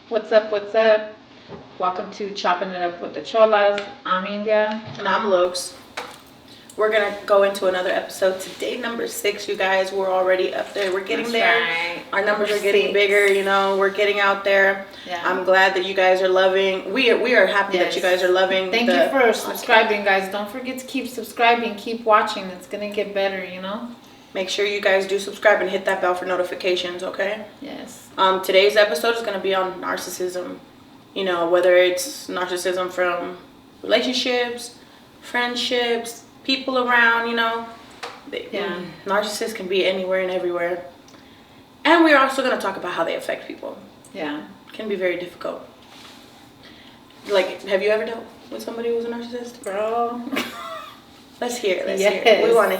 What's up? What's up? Welcome to Chopping It Up with the Cholas. I'm India. And I'm Lokes. We're going to go into another episode today, number 6, you guys. We're already up there. We're getting there. Right. Our numbers are getting bigger, we're getting out there. Yeah. I'm glad that you guys are loving. We are happy that you guys are loving. Thank you for subscribing, guys. Don't forget to keep subscribing. Keep watching. It's going to get better, Make sure you guys do subscribe and hit that bell for notifications, okay? Yes. Today's episode is going to be on narcissism. Whether it's narcissism from relationships, friendships, people around, narcissists can be anywhere and everywhere. And we're also going to talk about how they affect people. Yeah. It can be very difficult. Like, have you ever dealt with somebody who's a narcissist? Girl. Let's hear it. Yes. We want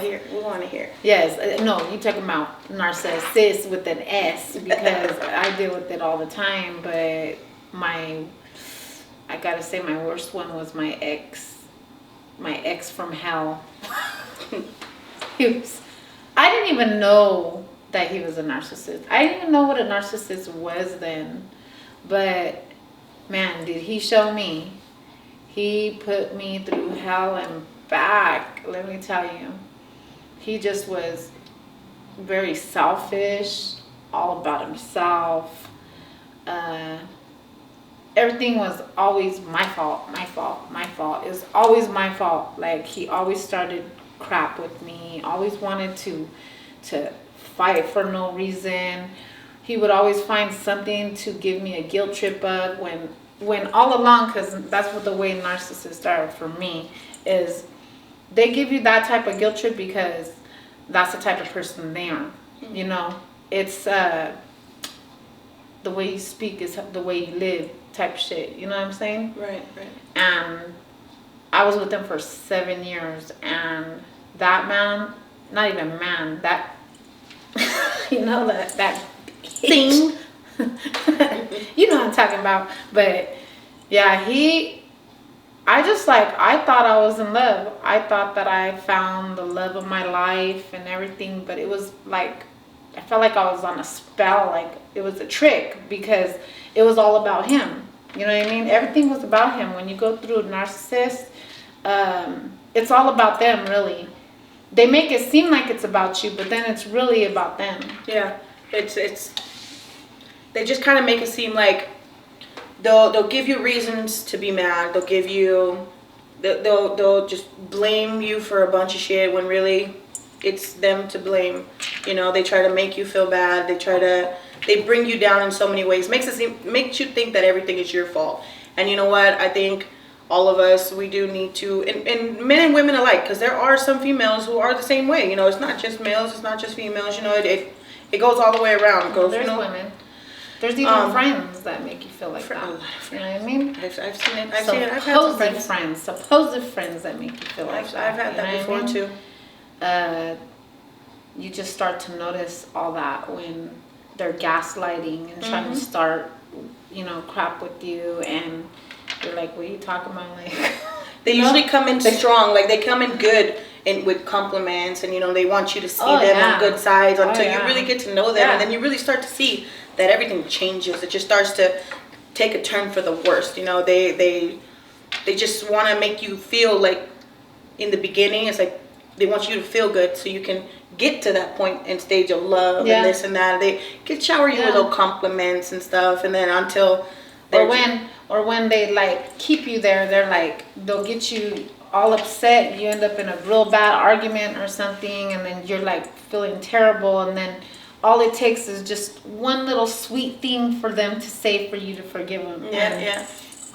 to hear. Yes. No, you're talking about narcissist with an S because I deal with it all the time. But I got to say my worst one was my ex from hell. I didn't even know that he was a narcissist. I didn't even know what a narcissist was then. But, man, did he show me. He put me through hell and back, let me tell you. He just was very selfish, all about himself. Everything was always my fault. It was always my fault. Like, he always started crap with me, always wanted to fight for no reason. He would always find something to give me a guilt trip of when all along, because that's what the way narcissists are for me, is they give you that type of guilt trip because that's the type of person they are. It's the way you speak is the way you live type shit. You know what I'm saying? Right. And I was with him for 7 years, and that man, not even man, that that thing. You know what I'm talking about. But yeah, I thought I was in love. I thought that I found the love of my life and everything, but it was like, I felt like I was on a spell, like it was a trick because it was all about him. You know what I mean? Everything was about him. When you go through a narcissist, it's all about them, really. They make it seem like it's about you, but then it's really about them. Yeah, it's they just kind of make it seem like they'll give you reasons to be mad. They'll just blame you for a bunch of shit when really it's them to blame. They try to make you feel bad. They bring you down in so many ways. Makes you think that everything is your fault. And you know what? I think all of us, we do need to, and men and women alike, because there are some females who are the same way. It's not just males, it's not just females. It goes all the way around. It goes, There's women. There's even friends that make you feel like that. You know what I mean? I've seen it. I've had some friends. Supposed friends that make you feel like that. I've had that before too. You just start to notice all that when they're gaslighting and trying to start, crap with you, and you're like, what are you talking about? Like, they usually come in strong. Like, they come in good and with compliments, and they want you to see them on good sides until you really get to know them, and then you really start to see that everything changes. It just starts to take a turn for the worst. They just want to make you feel like, in the beginning, it's like they want you to feel good so you can get to that point and stage of love and this and that. They can shower you with little compliments and stuff, and then until or when they like keep you there, they're like, they'll get you all upset. You end up in a real bad argument or something, and then you're like feeling terrible, and then all it takes is just one little sweet thing for them to say for you to forgive them. Yeah.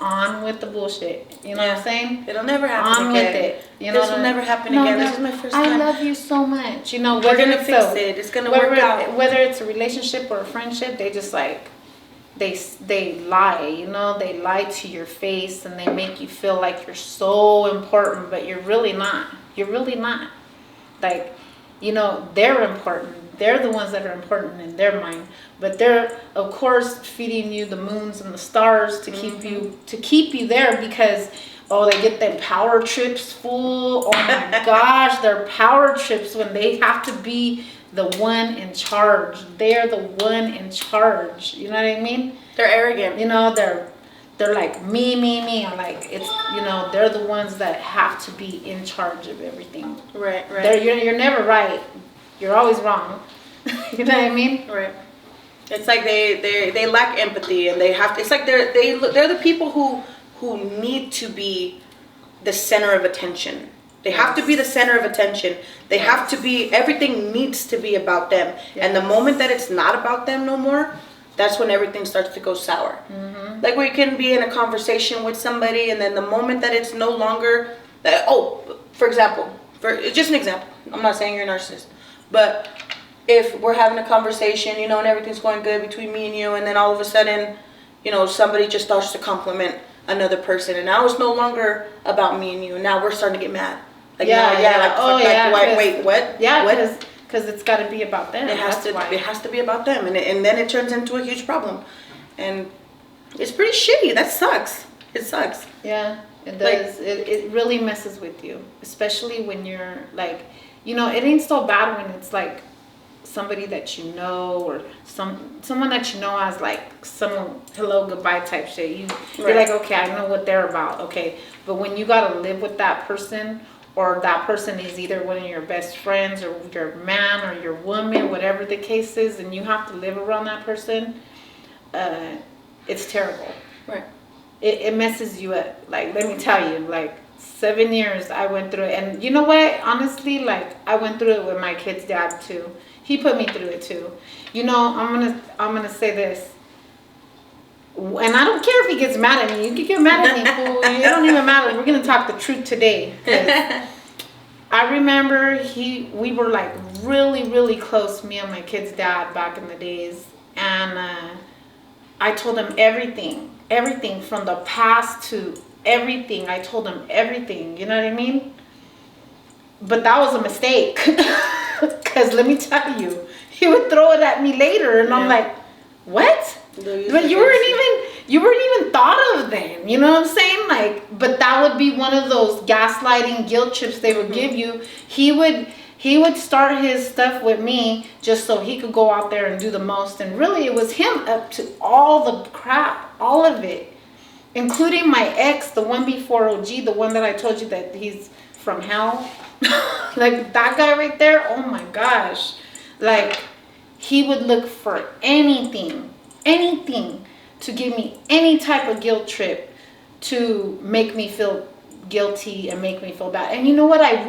On with the bullshit. You know what I'm saying? It'll never happen again. On with it. This will never happen again. This is my first time. I love you so much. We're gonna fix it. It's gonna work out. Whether it's a relationship or a friendship, they just like, they lie. They lie to your face, and they make you feel like you're so important, but you're really not. You're really not. Like, they're important. They're the ones that are important in their mind, but they're of course feeding you the moons and the stars to keep you there because they get their power trips full. Oh my gosh, their power trips when they have to be the one in charge. They're the one in charge. You know what I mean? They're arrogant. You know, they're like me. I'm like, it's, you know, they're the ones that have to be in charge of everything. Right. You're never right. You're always wrong. You know what I mean? Right. It's like they lack empathy, and they have to, it's like they're the people who need to be the center of attention. They have to be the center of attention. They have to be, everything needs to be about them. Yes. And the moment that it's not about them no more, that's when everything starts to go sour. Mm-hmm. Like we can be in a conversation with somebody, and then the moment that it's no longer that, for example, just an example. I'm not saying you're a narcissist, but if we're having a conversation, you know, and everything's going good between me and you, and then all of a sudden, you know, somebody just starts to compliment another person, and now it's no longer about me and you, and now we're starting to get mad. Like, wait, what? Yeah, because it's got to be about them. It has to be about them, and then it turns into a huge problem, and it's pretty shitty. That sucks. It sucks. Yeah, it does. Like, it really messes with you, especially when you're like, you know, it ain't so bad when it's like somebody that you know, or someone that you know as like some hello goodbye type shit. You're like, okay, I know what they're about. Okay, but when you gotta live with that person, or that person is either one of your best friends, or your man, or your woman, whatever the case is, and you have to live around that person, it's terrible. Right. It messes you up. Like, let me tell you, like 7 years I went through it, and you know what? Honestly, like I went through it with my kid's dad too. He put me through it too. You know, I'm gonna say this. And I don't care if he gets mad at me. You can get mad at me, fool. It don't even matter. We're gonna talk the truth today. I remember we were like really, really close, me and my kid's dad, back in the days. And I told him everything from the past to everything. I told him everything. You know what I mean? But that was a mistake. Because let me tell you, he would throw it at me later, and I'm like, what? But you weren't even thought of then, you know what I'm saying? Like, but that would be one of those gaslighting guilt trips they would give you. He would start his stuff with me just so he could go out there and do the most, and really it was him up to all the crap, all of it, including my ex, the one before OG, the one that I told you that he's from hell. Like that guy right there, oh my gosh. Like, he would look for anything to give me any type of guilt trip to make me feel guilty and make me feel bad. And you know what? I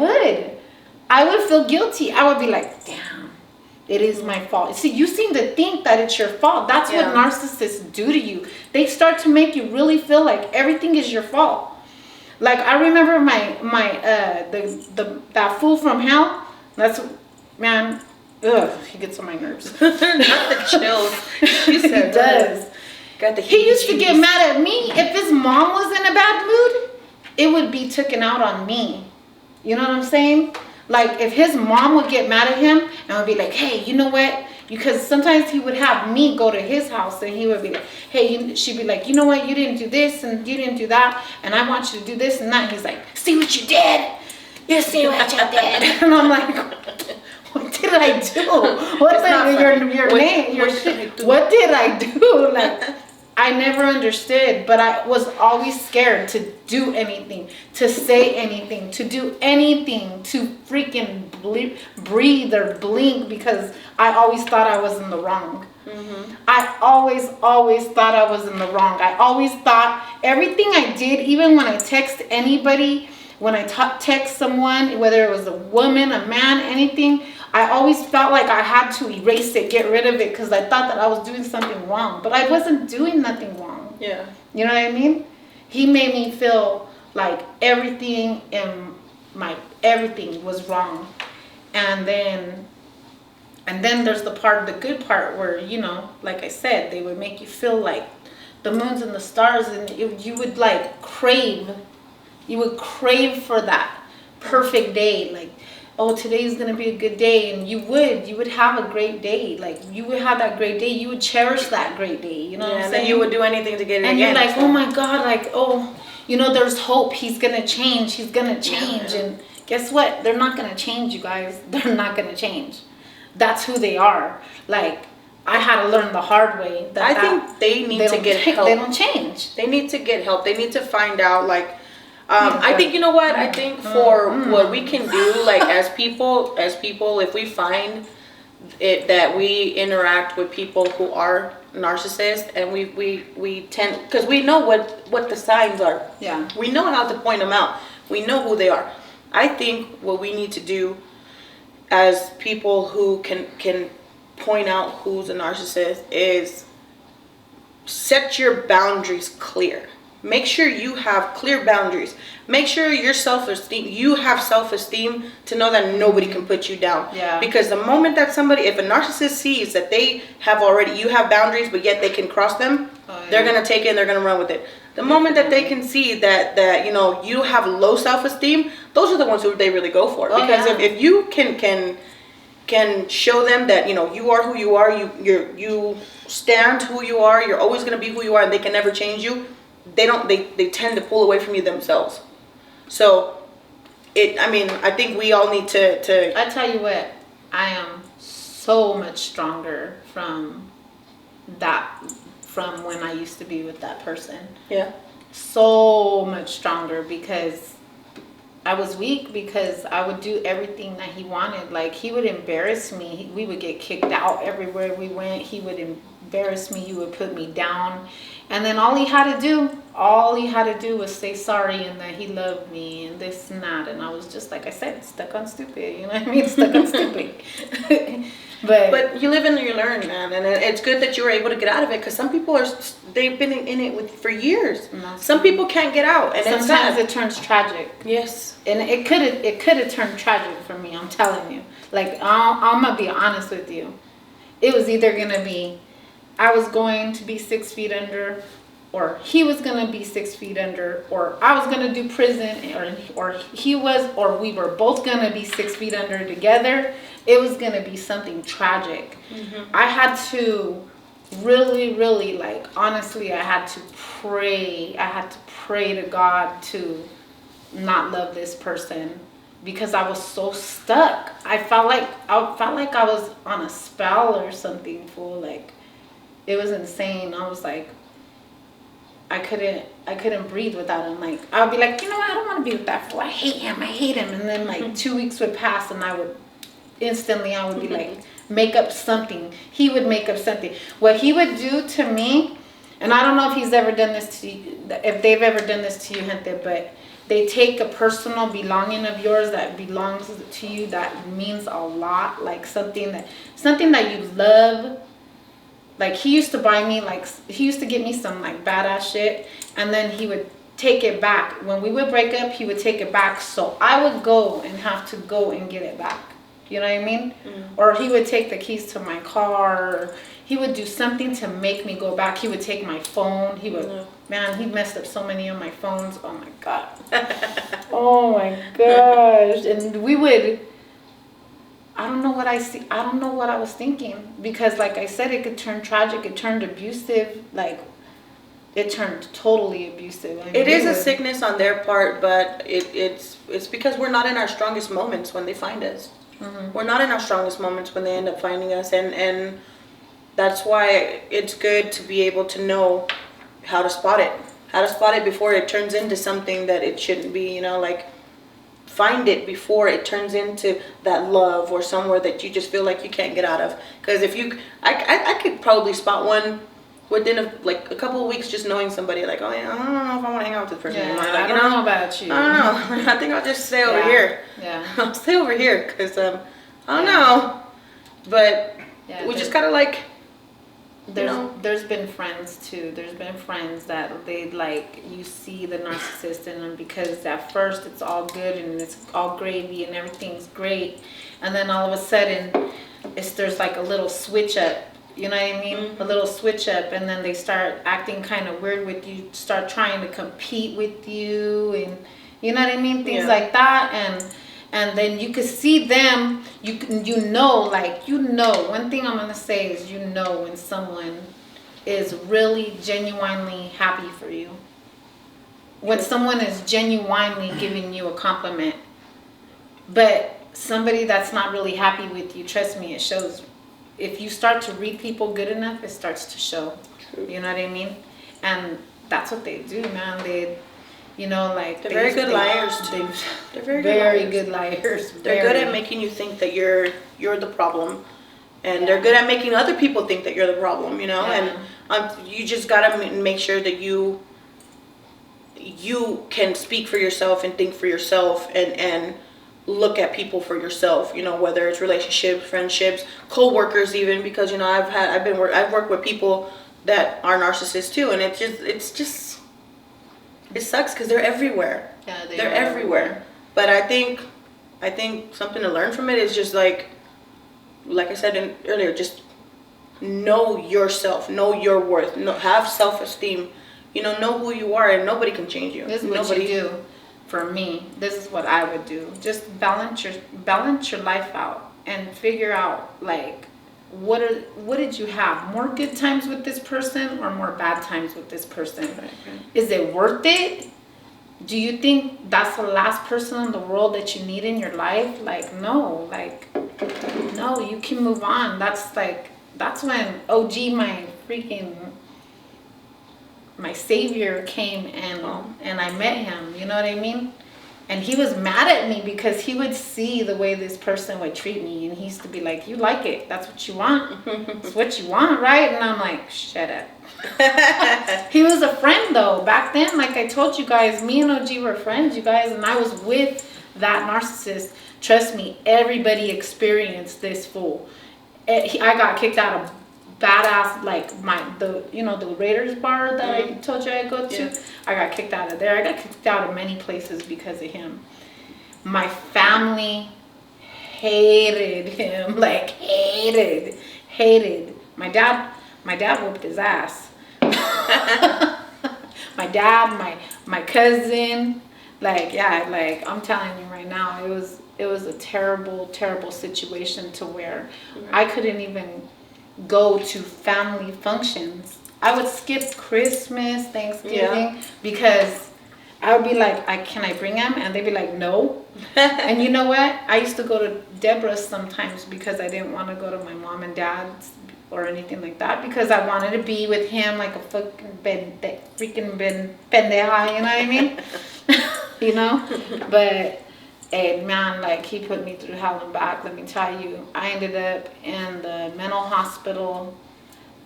would feel guilty. I would be like, damn, it is my fault. See, you seem to think that it's your fault. That's what narcissists do to you. They start to make you really feel like everything is your fault. Like, I remember that fool from hell. That's, man, he gets on my nerves. Not the chills. He does. He used to get mad at me. If his mom was in a bad mood, it would be taken out on me. You know what I'm saying? Like, if his mom would get mad at him and would be like, hey, you know what? Because sometimes he would have me go to his house, and he would be like, hey, she'd be like, you know what? You didn't do this and you didn't do that, and I want you to do this and that. And he's like, see what you did? You see what you did? And I'm like, what did I do? What did I do? Like, I never understood, but I was always scared to do anything, to say anything, to do anything, to freaking breathe or blink, because I always thought I was in the wrong. Mm-hmm. I always thought I was in the wrong. I always thought everything I did, even when I text anybody, when I text someone, whether it was a woman, a man, anything, I always felt like I had to erase it, get rid of it, because I thought that I was doing something wrong. But I wasn't doing nothing wrong. Yeah. You know what I mean? He made me feel like everything was wrong. And then there's the good part where, you know, like I said, they would make you feel like the moons and the stars, and you would like crave for that perfect day. Like, oh, today's gonna be a good day, and you would have a great day. Like, you would have that great day. You would cherish that great day. You know what I'm saying? And you would do anything to get it and again. And you're like, oh my God, like, oh, you know, there's hope. He's gonna change. Yeah. And guess what? They're not gonna change, you guys. They're not gonna change. That's who they are. Like, I had to learn the hard way. I think they need to get help. They don't change. They need to get help. They need to find out, like, I think, you know what? I think for what we can do, like, as people, if we find it that we interact with people who are narcissists, and we tend, because we know what the signs are. Yeah. We know how to point them out. We know who they are. I think what we need to do as people who can point out who's a narcissist is set your boundaries clear. Make sure you have clear boundaries. Make sure you have self-esteem to know that nobody can put you down. Yeah. Because the moment that if a narcissist sees that you have boundaries, but yet they can cross them, they're going to take it and they're going to run with it. The moment that they can see that you have low self-esteem, those are the ones who they really go for. Because if you can show them that you are who you are, you stand who you are, you're always going to be who you are, and they can never change you. They tend to pull away from you themselves. So I think we all need to I tell you what, I am so much stronger from when I used to be with that person. Yeah. So much stronger, because I was weak, because I would do everything that he wanted. Like, he would embarrass me. We would get kicked out everywhere we went. He would embarrass me. He would put me down. And then all he had to do was say sorry, and that he loved me, and this and that. And I was just, like I said, stuck on stupid. You know what I mean? Stuck on stupid. But you live and you learn, man. And it's good that you were able to get out of it, because some people they've been in it for years. Some people can't get out, and sometimes it turns tragic. Yes. And it could have turned tragic for me, I'm telling you. Like, I'm going to be honest with you. It was either going to be, I was going to be 6 feet under, or he was going to be 6 feet under, or I was going to do prison, or he was, or we were both going to be 6 feet under together. It was going to be something tragic. Mm-hmm. I had to really, really, like, honestly, I had to pray. I had to pray to God to not love this person, because I was so stuck. I felt like I was on a spell or something, fool. Like, it was insane. I was like, I couldn't breathe without him. Like, I would be like, I don't want to be with that fool. I hate him. And then, like, 2 weeks would pass, and I would be like, make up something. He would make up something. What he would do to me, and I don't know if he's ever done this to you, if they've ever done this to you, gente, but they take a personal belonging of yours that belongs to you, that means a lot, like something that you love. Like, he used to buy me, like, he used to get me some, like, badass shit, and then he would take it back. When we would break up, he would take it back, so I would go and have to go and get it back. You know what I mean? Mm-hmm. Or he would take the keys to my car, or he would do something to make me go back. He would take my phone. He would, man, he messed up so many of my phones. Oh my God. Oh my gosh. And we would, I don't know what I was thinking, because like I said, it could turn tragic. It turned abusive. Like, it turned totally abusive. I mean, it is a sickness on their part, but it's because we're not in our strongest moments when they find us. Mm-hmm. We're not in our strongest moments when they end up finding us, and that's why it's good to be able to know how to spot it before it turns into something that it shouldn't be. Like, find it before it turns into that love or somewhere that you just feel like you can't get out of. Because I could probably spot one within a couple of weeks, just knowing somebody. Like, oh yeah, I don't know if I want to hang out with this person anymore. Like, I don't know about you. I don't know. I think I'll just stay over here. Yeah. I'll stay over here, because I don't know. But we just gotta, like, there's been friends too. There's been friends that they, like, you see the narcissist in them, because at first it's all good and it's all gravy and everything's great, and then all of a sudden there's like a little switch up. You know what I mean? Mm-hmm. A little switch up, and then they start acting kind of weird with you, start trying to compete with you, and you know what I mean? Things like that, and then you could see them, one thing I'm going to say is, when someone is really genuinely happy for you. When someone is genuinely giving you a compliment. But somebody that's not really happy with you, trust me, it shows if you start to read people good enough, it starts to show. True. You know what I mean? And that's what they do, man. They, you know, like they're very good liars too. They're very good liars. They're good at making you think that you're the problem, and they're good at making other people think that you're the problem. You know, and you just gotta make sure that you can speak for yourself and think for yourself and look at people for yourself. You know, whether it's relationships, friendships, co-workers, even, because you know I've worked with people that are narcissists too, and it sucks because they're everywhere. Yeah, they're everywhere. But I think something to learn from it is just like I said earlier, just know yourself, know your worth, have self-esteem. You know who you are, and nobody can change you. This is what you do. For me, this is what I would do. Just balance your life out and figure out, like, what did you have? More good times with this person or more bad times with this person? Right. Is it worth it? Do you think that's the last person in the world that you need in your life? Like, no, you can move on. That's when OG, my savior, came and I met him. You know what I mean? And he was mad at me because he would see the way this person would treat me, and he used to be like, "You like it? That's what you want. It's what you want, right?" And I'm like, "Shut up." He was a friend though back then. Like I told you guys, me and OG were friends, you guys, and I was with that narcissist. Trust me, everybody experienced this fool. I got kicked out of badass, like the Raiders bar that I told you I go to. Yeah. I got kicked out of there. I got kicked out of many places because of him. My family hated him, like hated. My dad whooped his ass. My dad, my cousin, I'm telling you right now, it was a terrible situation to where I couldn't even go to family functions. I would skip Christmas, Thanksgiving, because I would be like, can I bring him? And they'd be like, no. And you know what? I used to go to Deborah's sometimes because I didn't want to go to my mom and dad's or anything like that, because I wanted to be with him like a freaking pendeja, you know what I mean? You know? But hey, man, like, he put me through hell and back. Let me tell you, I ended up in the mental hospital.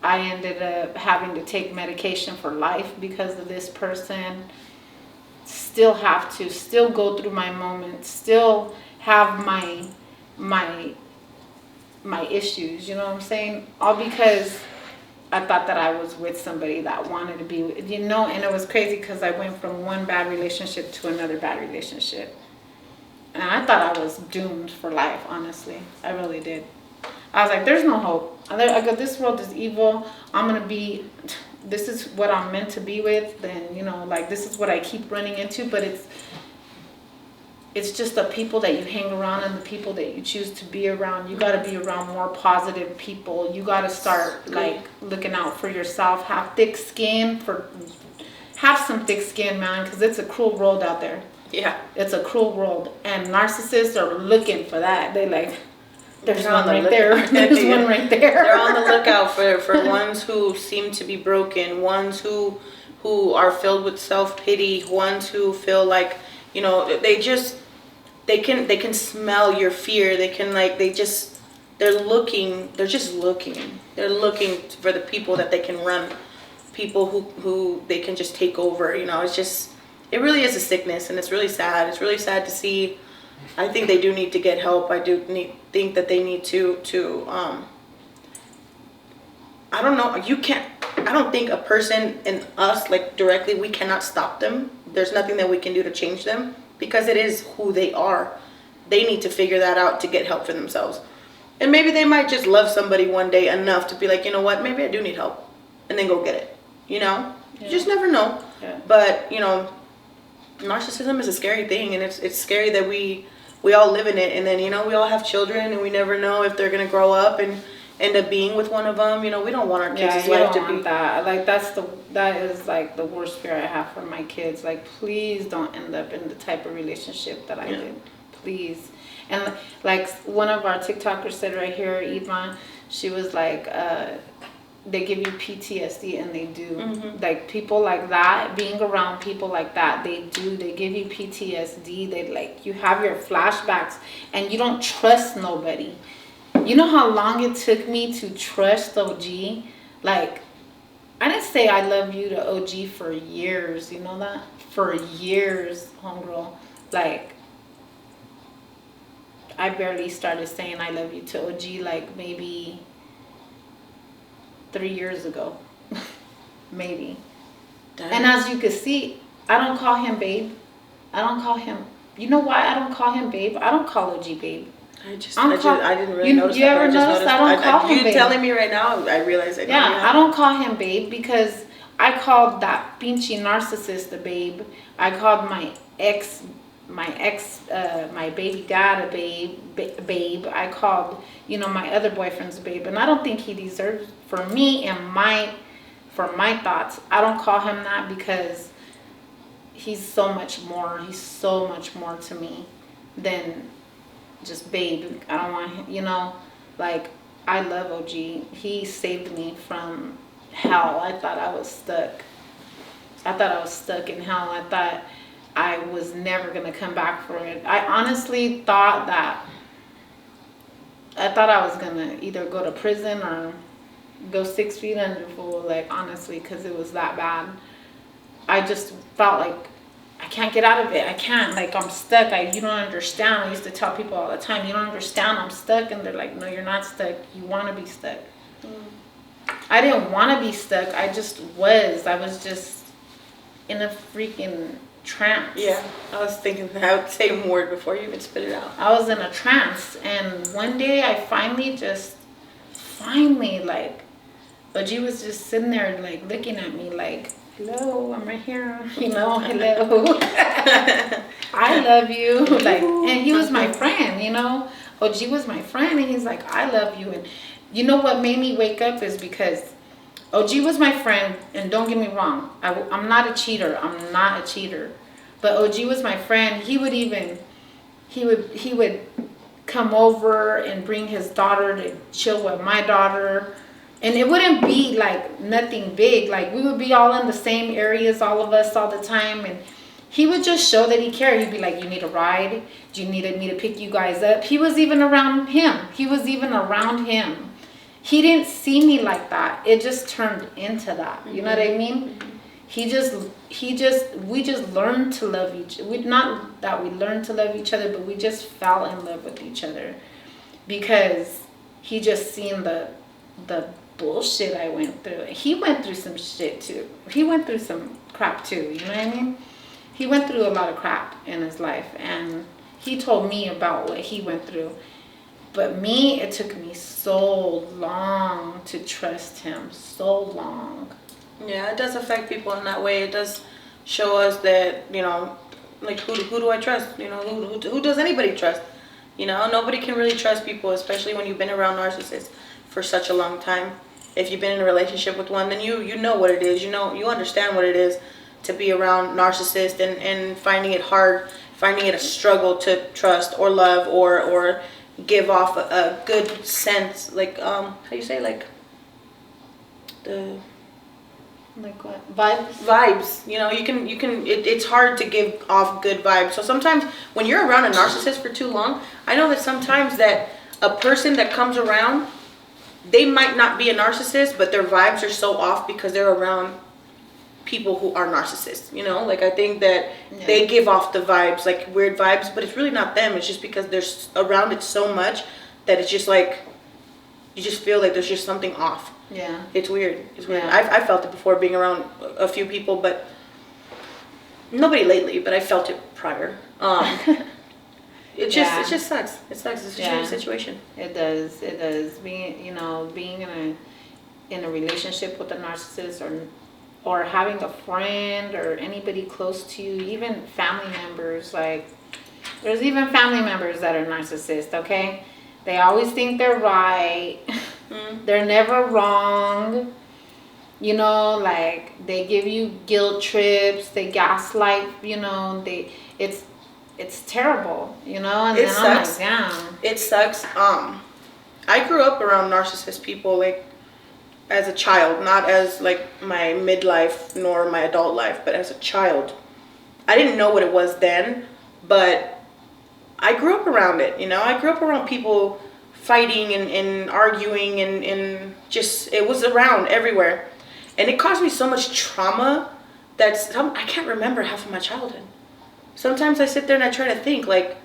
I ended up having to take medication for life because of this person. Still go through my moments, still have my issues, you know what I'm saying? All because I thought that I was with somebody that wanted to be with, you know, and it was crazy because I went from one bad relationship to another bad relationship. And I thought I was doomed for life, honestly. I really did. I was like, there's no hope. I go, this world is evil. This is what I'm meant to be with. Then, you know, like, this is what I keep running into. But it's just the people that you hang around and the people that you choose to be around. You got to be around more positive people. You got to start, like, looking out for yourself. Have some thick skin, man, because it's a cruel world out there. Yeah, it's a cruel world, and narcissists are looking for that. They like, there's one right there. There's one right there. They're on the lookout for ones who seem to be broken, ones who are filled with self-pity, ones who feel like, you know, they can smell your fear. They can, like, they're just looking for the people that they can run, people who they can just take over. You know, it really is a sickness, and it's really sad. It's really sad to see. I think they do need to get help. I think that they need to I don't know. I don't think a person in us, like, directly, we cannot stop them. There's nothing that we can do to change them because it is who they are. They need to figure that out to get help for themselves. And maybe they might just love somebody one day enough to be like, you know what, maybe I do need help, and then go get it. You know? Yeah. You just never know. Yeah. But, you know, narcissism is a scary thing, and it's scary that we all live in it, and then, you know, we all have children, and we never know if they're gonna grow up and end up being with one of them. You know, we don't want our kids' life to be that. Like, that is like the worst fear I have for my kids. Like, please don't end up in the type of relationship that I did. Please. And like one of our TikTokers said right here, Ivan, She was like, they give you PTSD, and they do. Like, people like that, being around people like that, they give you PTSD. They, like, you have your flashbacks, and you don't trust nobody. You know how long it took me to trust OG? Like, I didn't say I love you to OG for years, you know that? For years, homegirl. Like, I barely started saying I love you to OG, like, maybe 3 years ago. Maybe. Damn. And as you can see, I don't call him babe. I don't call him, you know why I don't call him babe? I don't call OG babe. I didn't really notice you that. Ever noticed I don't call him babe? You telling me right now, I realize it. Yeah, I don't call him babe because I called that pinchy narcissist a babe. I called my baby dad a babe. I called, you know, my other boyfriend's a babe, and I don't think he deserves, for me and for my thoughts, I don't call him that because he's so much more to me than just babe. I don't want him, you know, like, I love OG. He saved me from hell. I thought I was stuck in hell. I thought I was never gonna come back for it. I honestly thought I was gonna either go to prison or go 6 feet under, fool, like, honestly, because it was that bad. I just felt like I can't get out of it. I can't. Like, I'm stuck. You don't understand. I used to tell people all the time, you don't understand. I'm stuck. And they're like, no, you're not stuck. You want to be stuck. I didn't want to be stuck. I just was. I was just in a freaking trance. Yeah. I was thinking that I would say one word before you even spit it out. I was in a trance. And one day I finally, like, OG was just sitting there, like, looking at me like, hello, I'm right here, you know, hello. I love you. Like, and he was my friend, you know. OG was my friend, and he's like, I love you. And you know what made me wake up is because OG was my friend, and don't get me wrong, I'm not a cheater. But OG was my friend. He would come over and bring his daughter to chill with my daughter. And it wouldn't be like nothing big. Like, we would be all in the same areas, all of us, all the time. And he would just show that he cared. He'd be like, you need a ride? Do you need me to pick you guys up? He was even around him. He didn't see me like that. It just turned into that. You know what I mean? We just learned to love each other. Not that we learned to love each other, but we just fell in love with each other. Because he just seen the bullshit I went through. He went through some shit too. He went through some crap too, you know what I mean? He went through a lot of crap in his life, and he told me about what he went through. But me, it took me so long to trust him. So long. Yeah, it does affect people in that way. It does show us that, you know, like, who do I trust? You know, who does anybody trust? You know, nobody can really trust people, especially when you've been around narcissists for such a long time. If you've been in a relationship with one, then you know what it is. You know, you understand what it is to be around narcissists and finding it hard, finding it a struggle to trust or love or give off a good sense, like, how do you say, like, like what? Vibes. You know, it's hard to give off good vibes. So sometimes when you're around a narcissist for too long, I know that sometimes that a person that comes around, they might not be a narcissist, but their vibes are so off because they're around people who are narcissists, you know? Like, I think that they give off the vibes, like, weird vibes, but it's really not them. It's just because they're around it so much that it's just like, you just feel like there's just something off. Yeah. It's weird. I felt it before being around a few people, but nobody lately, but I felt it prior. It just sucks. It sucks. It's a shitty situation. It does. Being in a relationship with a narcissist, or having a friend or anybody close to you, even family members, like, there's even family members that are narcissists, okay? They always think they're right. They're never wrong. You know, like, they give you guilt trips, they gaslight, you know, it's terrible, you know, and it then sucks. I'm like, damn. It sucks. I grew up around narcissist people, like, as a child, not as, like, my midlife nor my adult life, but as a child. I didn't know what it was then, but I grew up around it, you know? I grew up around people fighting and arguing and just, it was around everywhere. And it caused me so much trauma that I can't remember half of my childhood. Sometimes I sit there and I try to think, like,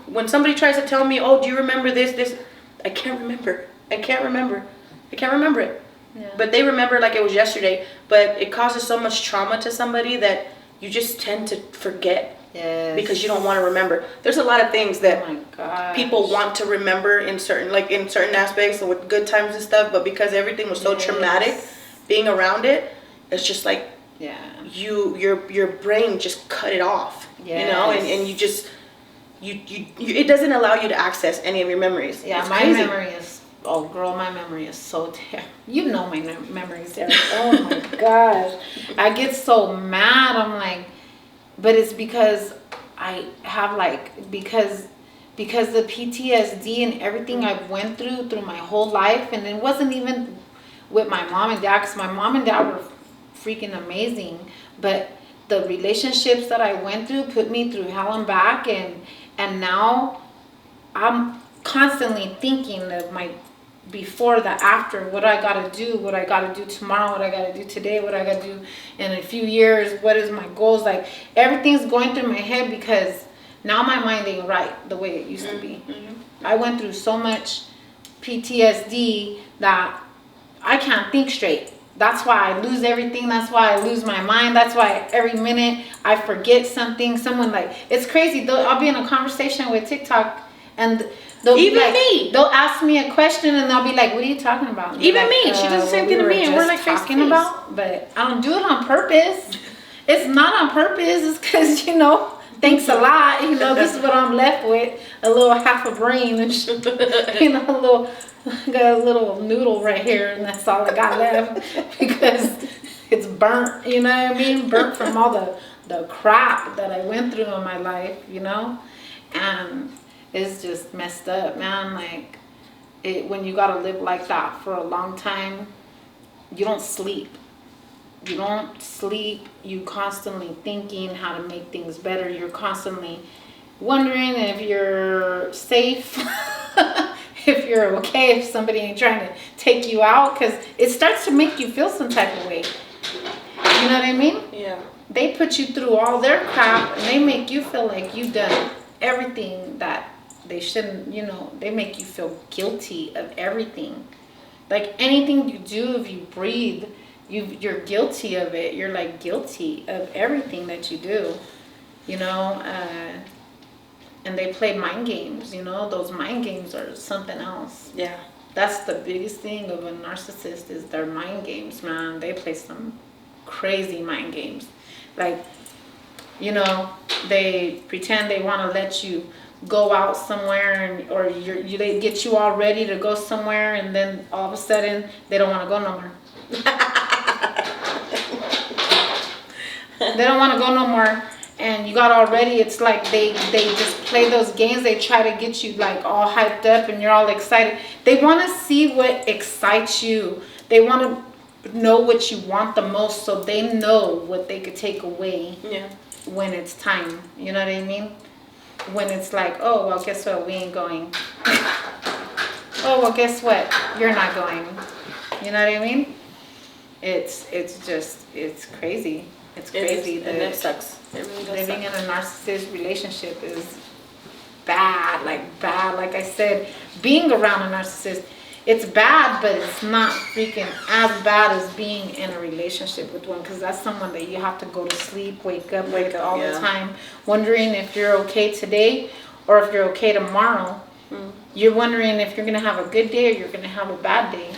when somebody tries to tell me, oh, do you remember this? I can't remember. I can't remember it. Yeah. But they remember like it was yesterday. But it causes so much trauma to somebody that you just tend to forget. Yes. Because you don't want to remember. There's a lot of things that people want to remember in certain aspects, with good times and stuff. But because everything was so traumatic, being around it, it's just like your brain just cut it off. Yes. You know, and you just you it doesn't allow you to access any of your memories. Yeah, it's my crazy. Memory is. Oh, girl, my memory is so terrible. You know my memories, Derek. Oh, my gosh. I get so mad. I'm like, but it's because I have, like, because the PTSD and everything I've went through my whole life. And it wasn't even with my mom and dad, because my mom and dad were freaking amazing. But the relationships that I went through put me through hell and back. And now I'm constantly thinking of my before, the after, what I gotta do tomorrow, what I gotta do today, what I gotta do in a few years, what is my goals. Like, everything's going through my head because now my mind ain't right the way it used to be. I went through so much PTSD that I can't think straight. That's why I lose everything. That's why I lose my mind. That's why every minute I forget something. Someone, like, it's crazy. I'll be in a conversation with TikTok and they'll ask me a question and they'll be like, what are you talking about? Even like, me. She does the same thing to me and we're like talking about. But I don't do it on purpose. It's not on purpose. It's because, you know, thanks a lot. You know, this is what I'm left with. A little half a brain and you know, got a little noodle right here and that's all I got left because it's burnt, you know what I mean? Burnt from all the crap that I went through in my life, you know? And it's just messed up, man. Like, when you gotta live like that for a long time, you don't sleep. You don't sleep. You constantly thinking how to make things better. You're constantly wondering if you're safe, if you're okay, if somebody ain't trying to take you out, because it starts to make you feel some type of way. You know what I mean? Yeah. They put you through all their crap and they make you feel like you've done everything that they shouldn't, you know. They make you feel guilty of everything. Like, anything you do, if you breathe, you're guilty of it. You're like guilty of everything that you do, you know. And they play mind games, you know. Those mind games are something else. Yeah. That's the biggest thing of a narcissist is their mind games, man. They play some crazy mind games. Like, you know, they pretend they want to let you go out somewhere or they get you all ready to go somewhere and then all of a sudden they don't want to go nowhere. They don't want to go no more. And you got all ready. It's like they just play those games. They try to get you like all hyped up and you're all excited. They want to see what excites you. They want to know what you want the most so they know what they could take away when it's time. You know what I mean? When it's like, oh, well, guess what? We ain't going. Oh, well, guess what? You're not going. You know what I mean? It's crazy. It's crazy. And that sucks. It really does living in a narcissist relationship is bad. Like I said, being around a narcissist, it's bad, but it's not freaking as bad as being in a relationship with one, because that's someone that you have to go to sleep, wake up all the time, wondering if you're okay today or if you're okay tomorrow. You're wondering if you're going to have a good day or you're going to have a bad day.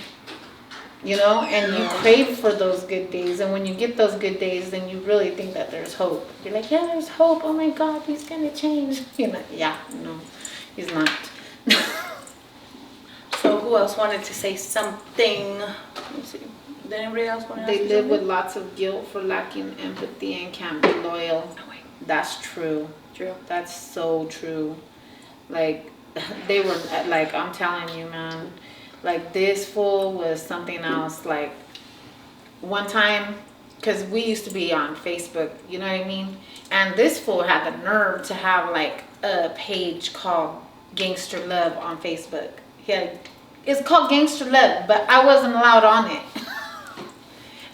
You know, and you crave for those good days. And when you get those good days, then you really think that there's hope. You're like, yeah, there's hope. Oh my God, he's going to change. You know, yeah, no, he's not. So who else wanted to say something? Let's see. Did anybody else want to They live with lots of guilt for lacking empathy and can't be loyal. That's true. That's so true. Like, they were like, I'm telling you, man, like this fool was something else. Like one time, because we used to be on Facebook, you know what I mean? And this fool had the nerve to have like a page called Gangster Love on Facebook. It's called Gangster Love, but I wasn't allowed on it.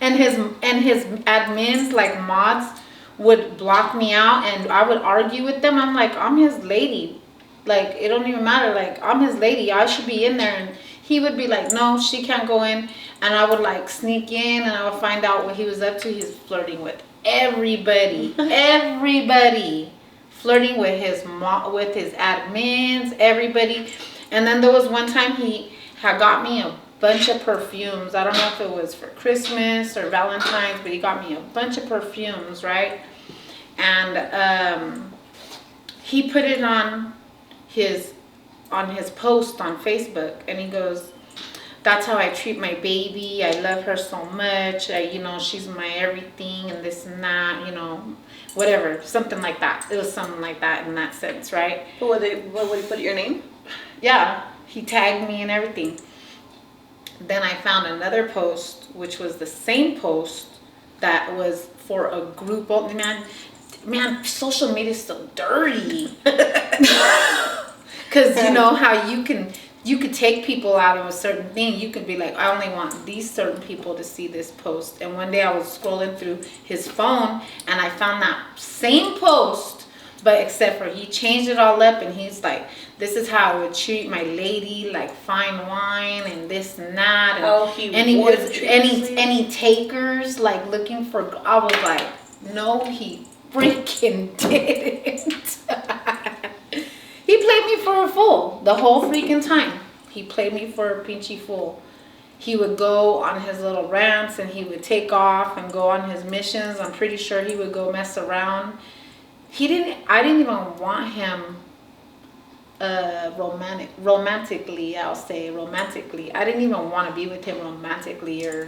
and his admins, like mods, would block me out, and I would argue with them. I'm like, I'm his lady. Like, it don't even matter. Like, I'm his lady. I should be in there. And he would be like, no, she can't go in. And I would like sneak in, and I would find out what he was up to. He's flirting with everybody. Everybody. Flirting with his admins, everybody. And then there was one time he had got me a bunch of perfumes. I don't know if it was for Christmas or Valentine's, but he got me a bunch of perfumes, right? And he put it on his post on Facebook, and he goes, that's how I treat my baby. I love her so much. She's my everything, and this and that, whatever, something like that. It was something like that in that sense, right? What would he put your name? Yeah, he tagged me and everything. Then I found another post, which was the same post that was for a group. Man, social media is so dirty. Because you know how you could take people out of a certain thing. You could be like, I only want these certain people to see this post. And one day I was scrolling through his phone, and I found that same post, but except for he changed it all up, and he's like, this is how I would treat my lady, like fine wine and this and that. And, any takers, like looking for, I was like, no, he freaking didn't. He played me for a fool the whole freaking time. He played me for a pinchy fool. He would go on his little rants, and he would take off and go on his missions. I'm pretty sure he would go mess around. I didn't even want him romantically, I'll say romantically. I didn't even want to be with him romantically, or,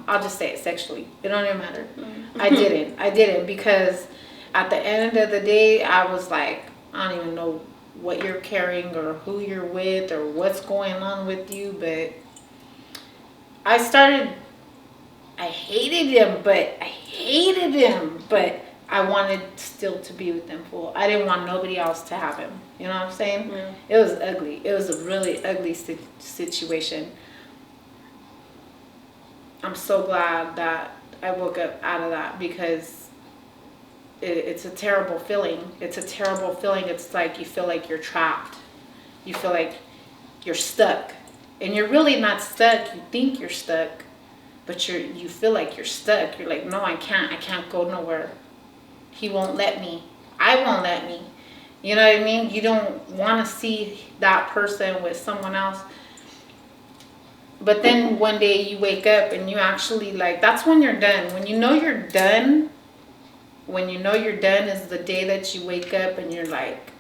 I'll just say it sexually. It don't even matter. Mm-hmm. I didn't, because at the end of the day, I was like, I don't even know what you're carrying or who you're with or what's going on with you, but I hated him, but I wanted still to be with him full. I didn't want nobody else to have him. You know what I'm saying? Mm. It was ugly. It was a really ugly situation. I'm so glad that I woke up out of that, because it's a terrible feeling. It's a terrible feeling. It's like you feel like you're trapped. You feel like you're stuck. And you're really not stuck. You think you're stuck, but you feel like you're stuck. You're like, no, I can't go nowhere. He won't let me. I won't let me. You know what I mean? You don't want to see that person with someone else. But then one day you wake up and you actually, like, that's when you're done. When you know you're done is the day that you wake up and you're like,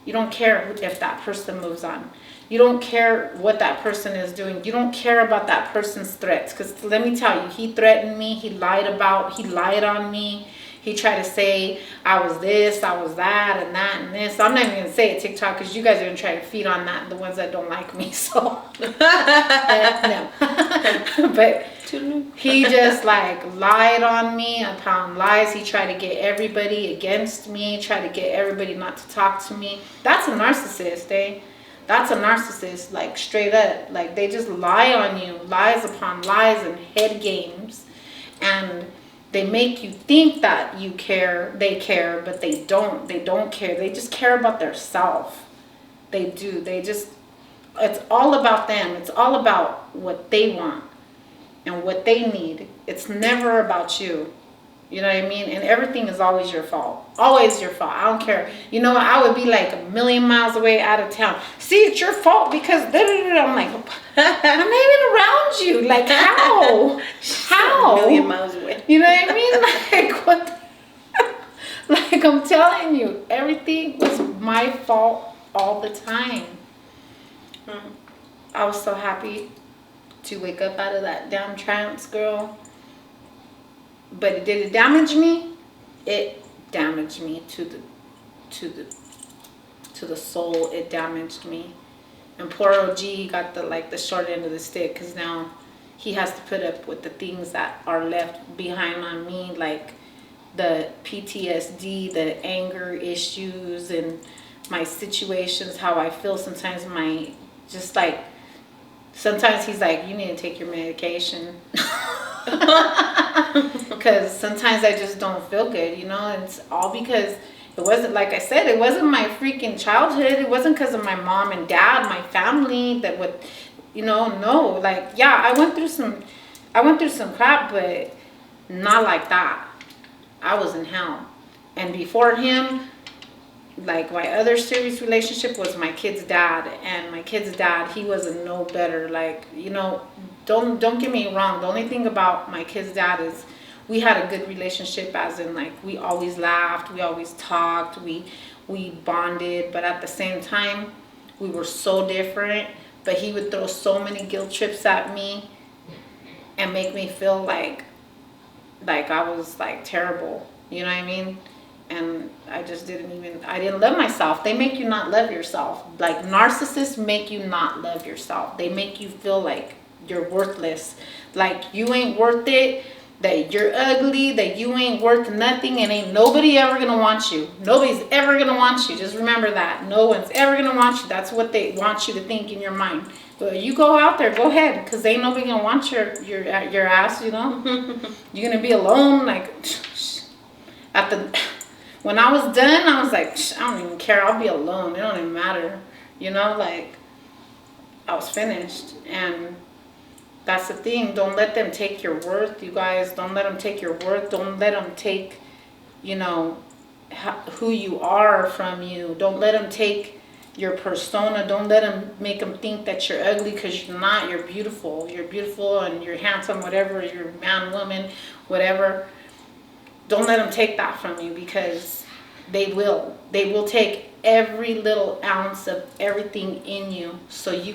you don't care if that person moves on. You don't care what that person is doing. You don't care about that person's threats. Because let me tell you, he threatened me. He lied on me. He tried to say I was this, I was that, and that, and this. I'm not even going to say it TikTok, because you guys are going to try to feed on that, the ones that don't like me. So, no. But he just like lied on me upon lies. He tried to get everybody against me, tried to get everybody not to talk to me. That's a narcissist, eh? That's a narcissist, like straight up. Like, they just lie on you, lies upon lies and head games. And they make you think that they care, but they don't care. They just care about their self. They do. It's all about them. It's all about what they want and what they need. It's never about you. You know what I mean? And everything is always your fault. Always your fault. I don't care. You know what? I would be like a million miles away out of town. See, it's your fault because I'm like, I'm not even around you. Like, how? How? A million miles away. You know what I mean? Like, what? Like, I'm telling you, everything was my fault all the time. I was so happy to wake up out of that damn trance, girl. But did it damage me? It damaged me to to the soul. It damaged me. And poor OG got the short end of the stick, because now he has to put up with the things that are left behind on me, like the PTSD, the anger issues, and my situations, how I feel sometimes. Sometimes he's like, you need to take your medication. Because sometimes I just don't feel good, and it's all because it wasn't, like I said, it wasn't my freaking childhood. It wasn't because of my mom and dad, my family that would, no. Like, yeah, I went through some crap, but not like that. I was in hell. And before him, like, my other serious relationship was my kid's dad. And my kid's dad, he was a no better. Like, don't get me wrong. The only thing about my kid's dad is we had a good relationship, as in, like, we always laughed, we always talked, we bonded. But at the same time, we were so different. But he would throw so many guilt trips at me and make me feel like I was, like, terrible. You know what I mean? And I just I didn't love myself. They make you not love yourself. Like, narcissists make you not love yourself. They make you feel like you're worthless. Like, you ain't worth it, that you're ugly, that you ain't worth nothing, and ain't nobody ever gonna want you. Nobody's ever gonna want you. Just remember that. No one's ever gonna want you. That's what they want you to think in your mind. But you go out there, go ahead, because ain't nobody gonna want your ass, You're gonna be alone, like, when I was done, I was like, I don't even care. I'll be alone. It don't even matter. Like, I was finished. And that's the thing. Don't let them take your worth, you guys. Don't let them take your worth. Don't let them take, who you are from you. Don't let them take your persona. Don't let them make them think that you're ugly, because you're not. You're beautiful. You're beautiful and you're handsome, whatever. You're man, woman, whatever. Don't let them take that from you, because they will. They will take every little ounce of everything in you, so you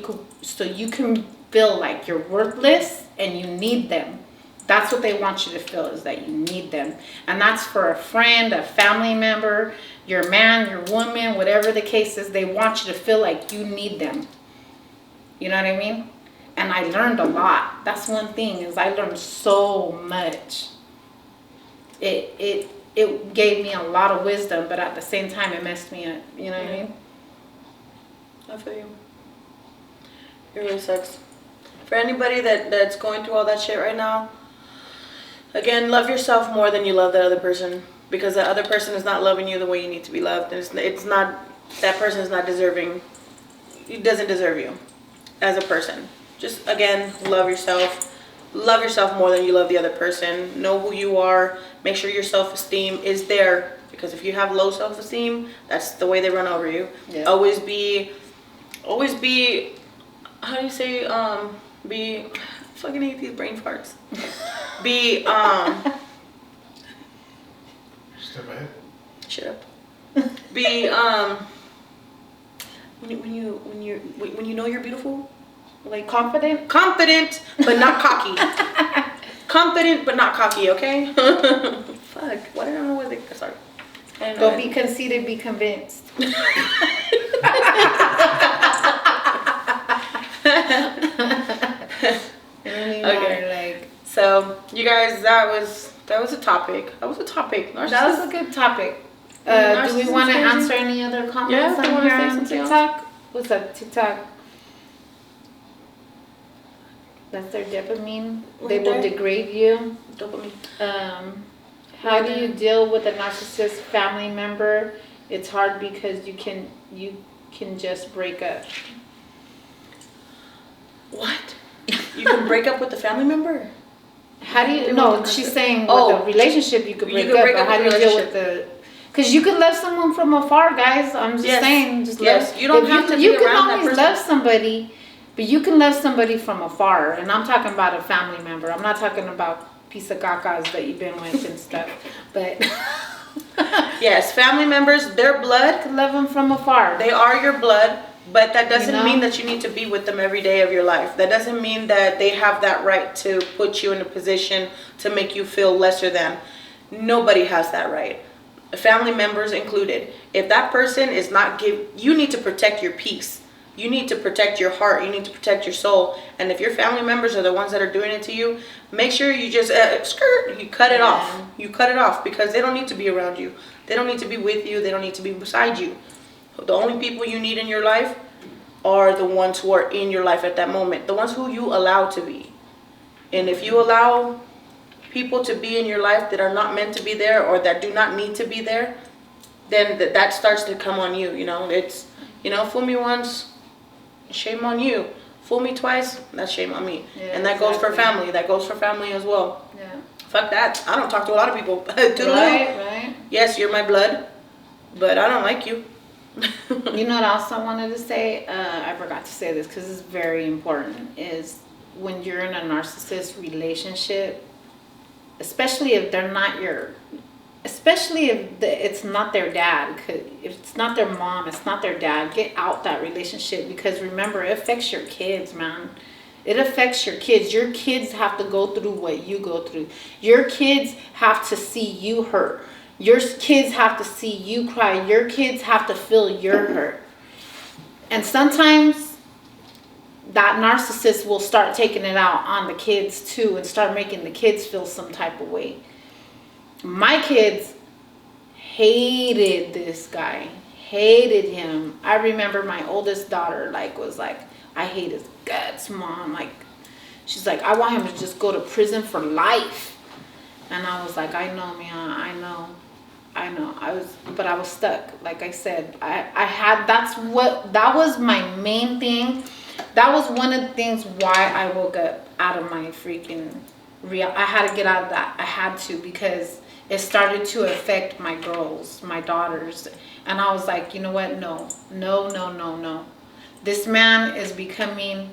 can feel like you're worthless and you need them. That's what they want you to feel, is that you need them. And that's for a friend, a family member, your man, your woman, whatever the case is. They want you to feel like you need them. You know what I mean? And I learned a lot. That's one thing, is I learned so much. It gave me a lot of wisdom, but at the same time, it messed me up. You know what I mean? I feel you. It really sucks. For anybody that's going through all that shit right now, again, love yourself more than you love that other person, because that other person is not loving you the way you need to be loved. And it's not, that person is not deserving. It doesn't deserve you as a person. Just, again, love yourself. Love yourself more than you love the other person. Know who you are. Make sure your self-esteem is there, because if you have low self-esteem, that's the way they run over you. Yeah. Always be, how do you say, be, fucking hate these brain farts. Be, Step ahead. Shut up. Be, when you know you're beautiful, like confident, but not cocky. Confident, but not cocky, okay? Fuck, why did I know what they, sorry. Don't be conceited, be convinced. Okay. So, you guys, that was a topic. That was a topic. That was a good topic. Do we want to answer any other comments on here on TikTok? What's up, TikTok? That's their dopamine. They will degrade you. Dopamine. How do you deal with a narcissist family member? It's hard because you can just break up. What? You can break up with the family member? How do you? No, she's saying with a relationship you could break up. But how do you deal with the? Because you can love someone from afar, guys. I'm just saying, just love. You don't have to be you can around that always person. love somebody, but you can love somebody from afar. And I'm talking about a family member. I'm not talking about piece of cacas that you've been with and stuff. But yes, family members, their blood. You can love them from afar. They are your blood. But that doesn't mean that you need to be with them every day of your life. That doesn't mean that they have that right to put you in a position to make you feel lesser than. Nobody has that right. family members included. If that person is not you need to protect your peace. You need to protect your heart. You need to protect your soul. And if your family members are the ones that are doing it to you, make sure you just you cut it off. You cut it off, because they don't need to be around you. They don't need to be with you. They don't need to be beside you. The only people you need in your life are the ones who are in your life at that moment. The ones who you allow to be. And if you allow people to be in your life that are not meant to be there, or that do not need to be there, then that starts to come on you. It's, fool me once, shame on you. Fool me twice, that's shame on me. Yeah, and that goes for family. That goes for family as well. Yeah. Fuck that. I don't talk to a lot of people. Right. Yes, you're my blood, but I don't like you. You know what else I wanted to say? I forgot to say this because it's very important. Is when you're in a narcissist relationship, especially if they're not especially if it's not their dad, if it's not their mom, it's not their dad, get out that relationship, because remember, it affects your kids, man. It affects your kids. Your kids have to go through what you go through. Your kids have to see you hurt. Your kids have to see you cry. Your kids have to feel your hurt. And sometimes that narcissist will start taking it out on the kids too, and start making the kids feel some type of way. My kids hated this guy, hated him. I remember my oldest daughter was like, I hate his guts, Mom. She's like, I want him to just go to prison for life. And I was like, I know, Mia, I know. But I was stuck. Like I said, that was my main thing. That was one of the things why I woke up out of my freaking I had to get out of that. I had to, because it started to affect my girls, my daughters. And I was like, you know what? No. This man is becoming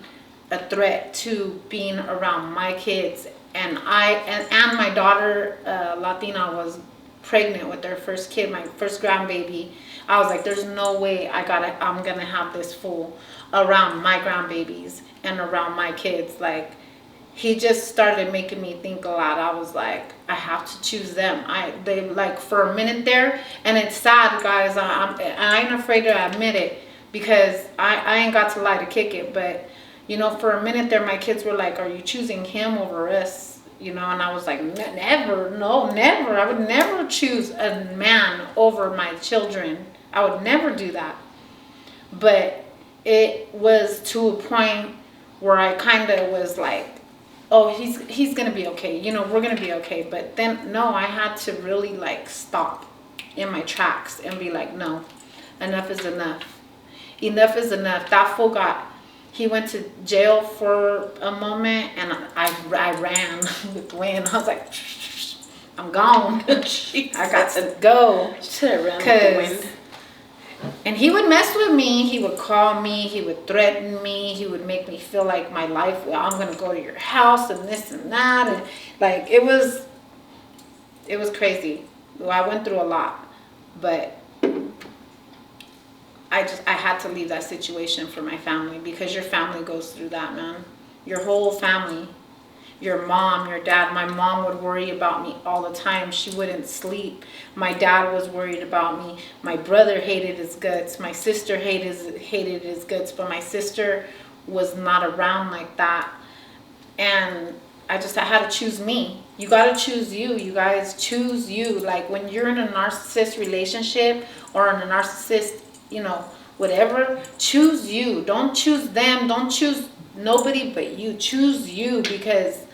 a threat to being around my kids. And my daughter, Latina, was pregnant with their first kid, my first grandbaby. I was like, there's no way I'm gonna have this fool around my grandbabies and around my kids. He just started making me think a lot. I was like, I have to choose them. They for a minute there, and it's sad, guys. I ain't afraid to admit it, because I ain't got to lie to kick it. But for a minute there, my kids were like, "Are you choosing him over us?" And I was like, never, no, never. I would never choose a man over my children. I would never do that. But it was to a point where I kind of was like, oh, he's gonna be okay. We're gonna be okay. But then, no, I had to really stop in my tracks and be like, no, enough is enough. Enough is enough. That fool he went to jail for a moment, and I ran with the wind. I was like, I'm gone. I got to go. Should have ran with the wind. And he would mess with me. He would call me. He would threaten me. He would make me feel like my life, I'm going to go to your house and this and that. And it was crazy. Well, I went through a lot. But I had to leave that situation for my family, because your family goes through that, man. Your whole family. Your mom, your dad. My mom would worry about me all the time. She wouldn't sleep. My dad was worried about me. My brother hated his guts. My sister hated his guts, but my sister was not around like that. And I had to choose me. You got to choose you. You guys choose you. When you're in a narcissist relationship or in a narcissist, whatever, choose you. Don't choose them. Don't choose nobody but you. Choose you, because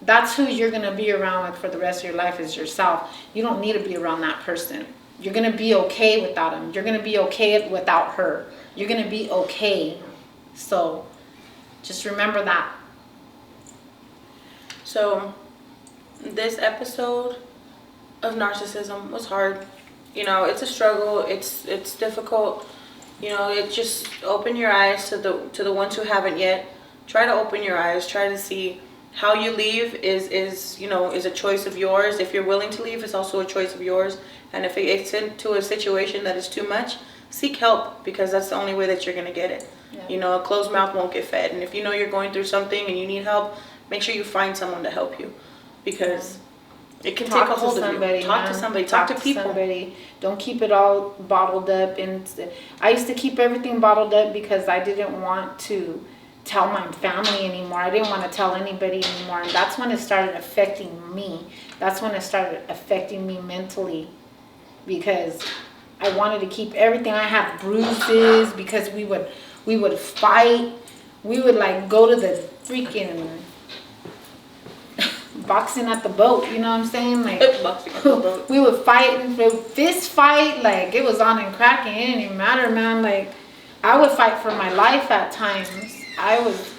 that's who you're going to be around with for the rest of your life, is yourself. You don't need to be around that person. You're going to be okay without him. You're going to be okay without her. You're going to be okay. So just remember that. So this episode of narcissism was hard. It's a struggle. It's difficult. It just open your eyes to the ones who haven't yet. Try to open your eyes. Try to see how you leave is a choice of yours. If you're willing to leave, it's also a choice of yours. And if it's into a situation that is too much, seek help, because that's the only way that you're going to get it. Yeah. A closed mouth won't get fed. And if you're going through something and you need help, make sure you find someone to help you, because It can take a hold of you. Talk to somebody. Talk to people. Somebody. Don't keep it all bottled up. And I used to keep everything bottled up because I didn't want to tell my family anymore. I didn't want to tell anybody anymore. And that's when it started affecting me. That's when it started affecting me mentally, because I wanted to keep everything. I had bruises because we would fight. We would like go to the freaking boxing at the boat, you know what I'm saying? Like we would fight and fist fight, like it was on and cracking. It didn't even matter, man. Like I would fight for my life at times. I was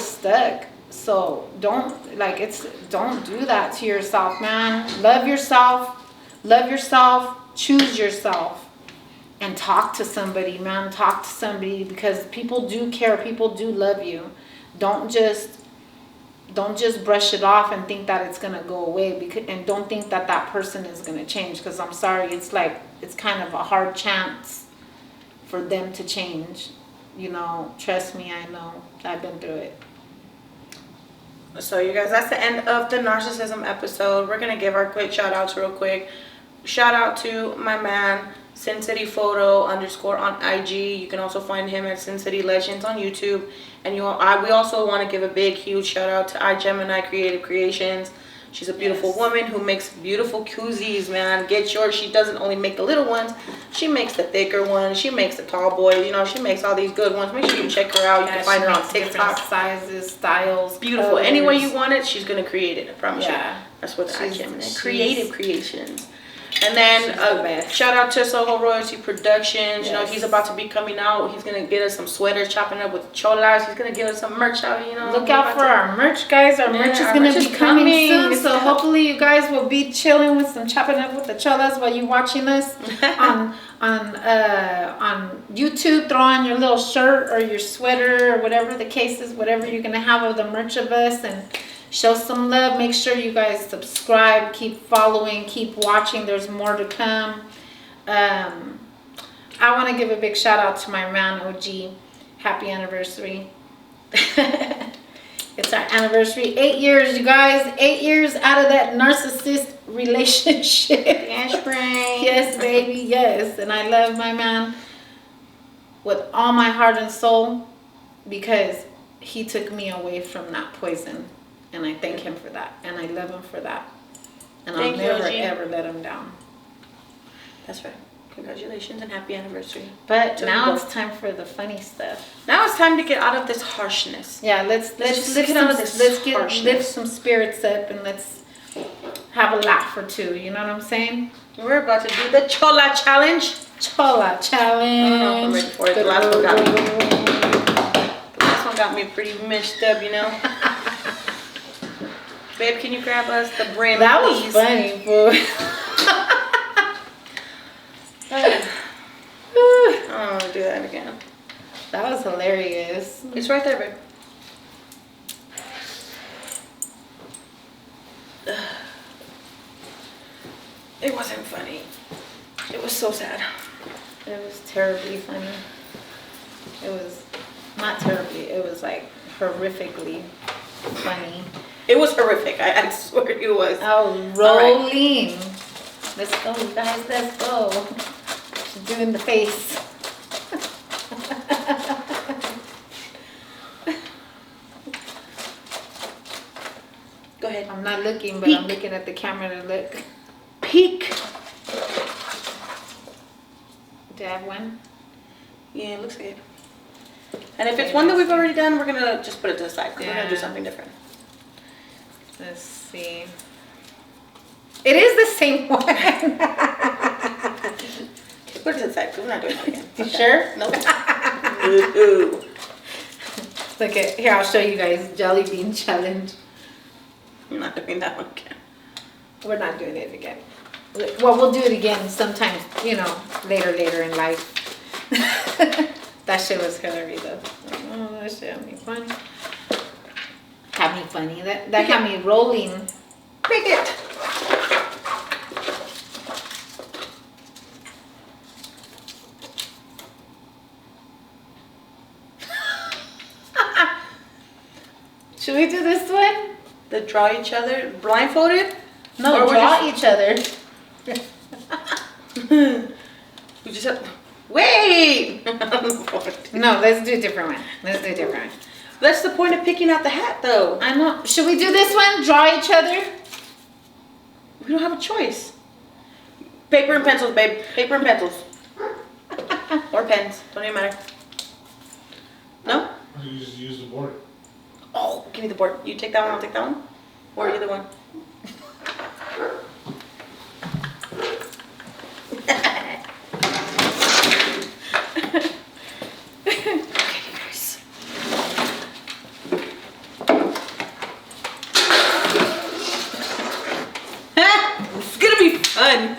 stuck. So don't do that to yourself, man. Love yourself, choose yourself, and talk to somebody, man. Talk to somebody, because people do care, people do love you. Don't just brush it off and think that it's gonna go away, and don't think that that person is gonna change, because I'm sorry, it's kind of a hard chance for them to change. You know, trust me, I know. I've been through it. So you guys, that's the end of the narcissism episode. We're gonna give our quick shout outs real quick. Shout out to my man Sin City Photo _ on IG. You can also find him at Sin City Legends on YouTube. And we also want to give a big, huge shout out to iGemini Creative Creations. She's a beautiful woman who makes beautiful koozies, man. Get yours. She doesn't only make the little ones. She makes the thicker ones. She makes the tall boys. You know, she makes all these good ones. Make sure you check her out. You can find her on TikTok. Sizes, styles, beautiful. colors. Any way you want it, she's going to create it. I promise you. That's what she's iGemini Creative Creations. And then shout out to Soho Royalty Productions. You know, he's about to be coming out. He's gonna get us some sweaters, chopping up with cholas. He's gonna give us some merch out. You know, look out for our merch, guys. Our merch is gonna be coming soon. So hopefully you guys will be chilling with some chopping up with the cholas while you're watching us on YouTube. Throw on your little shirt or your sweater or whatever the case is, whatever you're gonna have of the merch of us, and show some love. Make sure you guys subscribe, keep following, keep watching. There's more to come. I want to give a big shout out to my man OG. Happy anniversary. It's our anniversary. 8 years, you guys. 8 years out of that narcissist relationship. Yes, baby. Yes. And I love my man with all my heart and soul, because he took me away from that poison. And I thank him for that. And I love him for that. And I'll never, ever let him down. That's right. Congratulations and happy anniversary. But now it's time for the funny stuff. Now it's time to get out of this harshness. Yeah, let's lift some spirits up, and let's have a laugh or two. You know what I'm saying? We're about to do the Chola challenge. Chola challenge. I don't know if I'm ready for it. The last one got me pretty messed up, you know. Babe, can you grab us the brim, That please? was funny, boy. I don't want to do that again. That was hilarious. It's right there, babe. It wasn't funny. It was so sad. It was terribly funny. It was not terribly. It was like horrifically funny. It was horrific. I swear it was. Oh, rolling. Right. Let's go, you guys. Let's go. She's doing the face. Go ahead. I'm not looking, but Peek. I'm looking at the camera to look. Peek. Do I have one? Yeah, it looks good. And if it's one that we've already done, we're going to just put it to the side. We're going to do something different. Let's see. It is the same one. Put it to the side, because we're not doing it again. You sure? Nope. Look at here. I'll show you guys. Jelly bean challenge. I'm not doing that one again. We're not doing it again. Well, we'll do it again sometime. You know, later in life. That shit was hilarious though. Oh, that shit had me funny. Had me funny. That got me rolling. Pick it. Should we do this one? The draw each other blindfolded? No, or draw each other. We just have, wait! No, let's do a different one. Let's do a different one. That's the point of picking out the hat, though. I know. Should we do this one? Draw each other? We don't have a choice. Paper and pencils, babe. Paper and pencils. Or pens. Don't even matter. No? Or you just use the board. Oh, give me the board. You take that one, I'll take that one. Or either one. It's gonna be fun.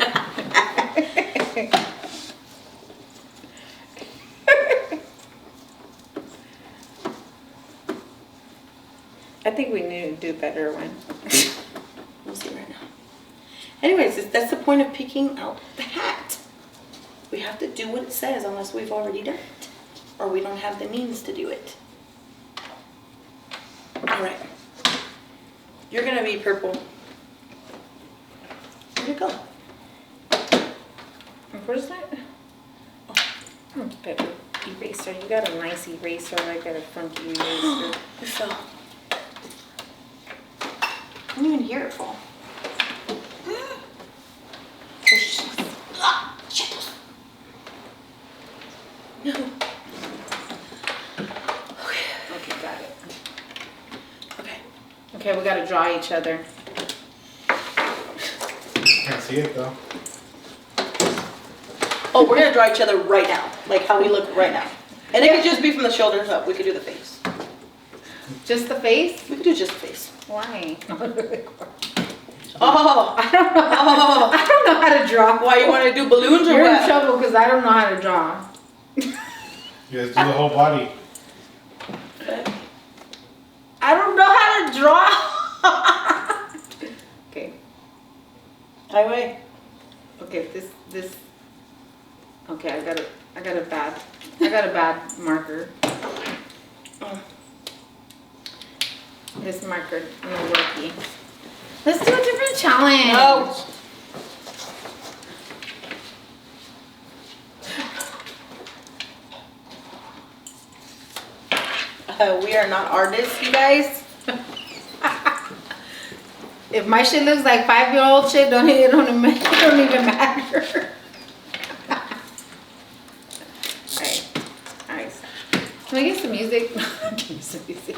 I think we need to do a better one. We'll see right now. Anyways, that's the point of picking out the hat. We have to do what it says unless we've already done it. Or we don't have the means to do it. Alright. You're gonna be purple. Where'd it go? Where's that? Oh, paper eraser. You got a nice eraser. I got a funky eraser. It fell. I didn't even hear it fall. Oh, shit. Ah, shit. No. Okay, got it. Okay. Okay, we gotta draw each other. Can't see it though. Oh, we're gonna draw each other right now. Like how we look right now. And it could just be from the shoulders up. We could do the face. Just the face? We could do just the face. Why? Oh, I don't know. oh. I don't know how to draw. Why, you want to do balloons or You're in what? trouble because I don't know how to draw. You guys do the whole body. I don't know how to draw. Okay. Highway. Okay, this. Okay, I got a bad marker. Oh. This marker no worky. Let's do a different challenge. No. We are not artists, you guys. If my shit looks like 5-year-old shit, it don't even matter. Alright. Can I get some music? Give me some music.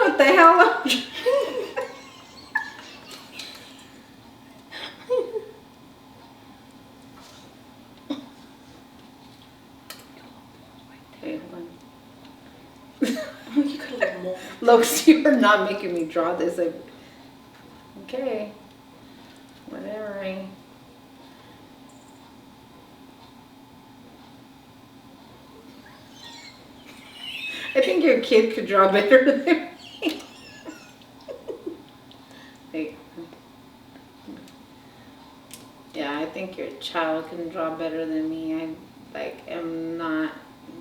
What the hell? Okay, hold on. You could have done more. Lokes, you are not making me draw this. Okay. Whatever. I think your kid could draw better than me. Hey. Yeah, I think your child can draw better than me. am not,